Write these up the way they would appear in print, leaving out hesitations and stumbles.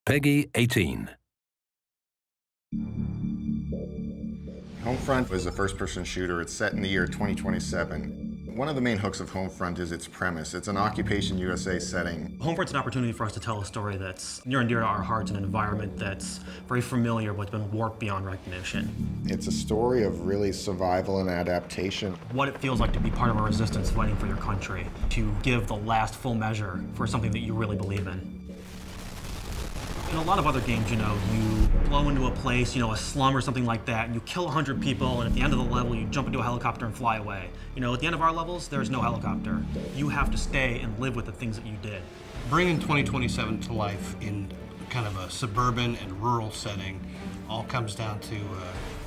Peggy 18. Homefront is a first-person shooter. It's set in the year 2027. One of the main hooks of Homefront is its premise. It's an Occupation USA setting. Homefront's an opportunity for us to tell a story that's near and dear to our hearts in an environment that's very familiar but been warped beyond recognition. It's a story of really survival and adaptation. What it feels like to be part of a resistance fighting for your country, to give the last full measure for something that you really believe in. In a lot of other games, you blow into a place, a slum or something like that, and you kill 100 people, and at the end of the level, you jump into a helicopter and fly away. At the end of our levels, there's no helicopter. You have to stay and live with the things that you did. Bringing 2027 to life in kind of a suburban and rural setting all comes down to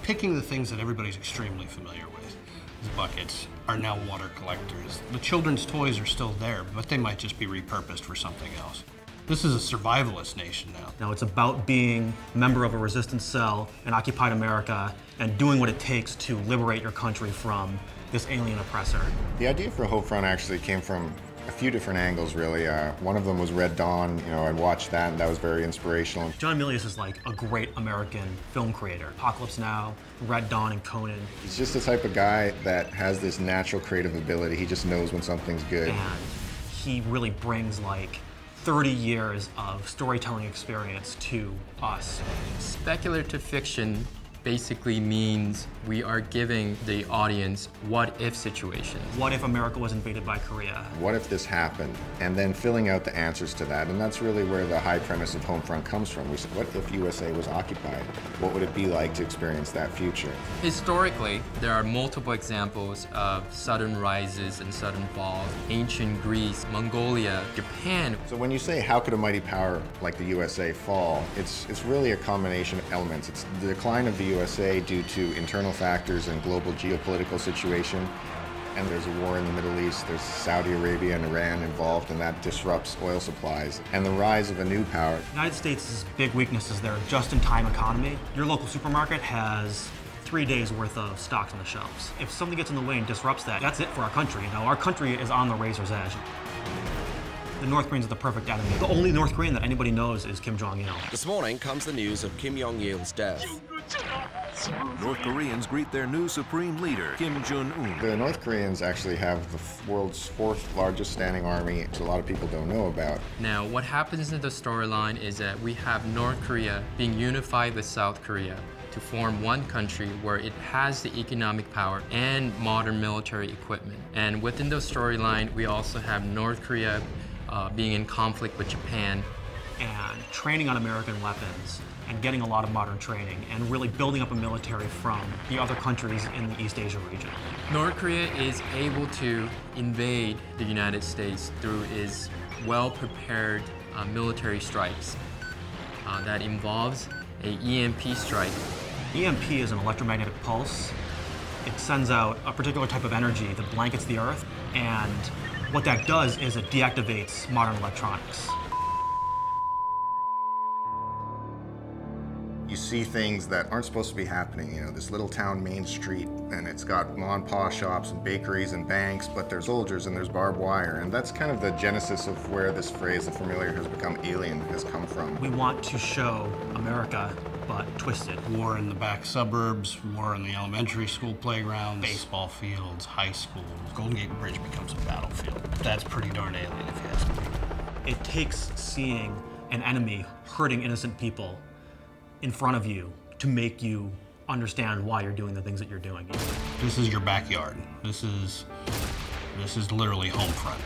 picking the things that everybody's extremely familiar with. These buckets are now water collectors. The children's toys are still there, but they might just be repurposed for something else. This is a survivalist nation now. Now it's about being a member of a resistance cell in occupied America and doing what it takes to liberate your country from this alien oppressor. The idea for Homefront actually came from a few different angles, really. One of them was Red Dawn. I watched that, and that was very inspirational. John Milius is like a great American film creator. Apocalypse Now, Red Dawn, and Conan. He's just the type of guy that has this natural creative ability. He just knows when something's good. And he really brings 30 years of storytelling experience to us. Speculative fiction basically means we are giving the audience what-if situations. What if America was invaded by Korea? What if this happened? And then filling out the answers to that. And that's really where the high premise of Homefront comes from. We said, what if USA was occupied? What would it be like to experience that future? Historically, there are multiple examples of sudden rises and sudden falls. Ancient Greece, Mongolia, Japan. So when you say, how could a mighty power like the USA fall? It's really a combination of elements. It's the decline of the USA due to internal factors and global geopolitical situation. And there's a war in the Middle East. There's Saudi Arabia and Iran involved, and that disrupts oil supplies. And the rise of a new power. The United States' big weakness is their just-in-time economy. Your local supermarket has 3 days worth of stocks on the shelves. If something gets in the way and disrupts that, that's it for our country. Our country is on the razor's edge. The North Koreans are the perfect enemy. The only North Korean that anybody knows is Kim Jong-il. This morning comes the news of Kim Jong-il's death. North Koreans greet their new supreme leader, Kim Jong-un. The North Koreans actually have the world's 4th largest standing army, which a lot of people don't know about. Now, what happens in the storyline is that we have North Korea being unified with South Korea to form one country where it has the economic power and modern military equipment. And within the storyline, we also have North Korea being in conflict with Japan. And training on American weapons and getting a lot of modern training and really building up a military from the other countries in the East Asia region. North Korea is able to invade the United States through its well-prepared military strikes. That involves a EMP strike. EMP is an electromagnetic pulse. It sends out a particular type of energy that blankets the Earth, and what that does is it deactivates modern electronics. You see things that aren't supposed to be happening. This little town main street, and it's got mom and pa shops and bakeries and banks, but there's soldiers and there's barbed wire. And that's kind of the genesis of where this phrase, the familiar has become alien, has come from. We want to show America, but twisted. War in the back suburbs, war in the elementary school playgrounds, baseball fields, high schools. Golden Gate Bridge becomes a battlefield. That's pretty darn alien, if you ask me. It takes seeing an enemy hurting innocent people in front of you to make you understand why you're doing the things that you're doing. This is your backyard. This is literally Homefront.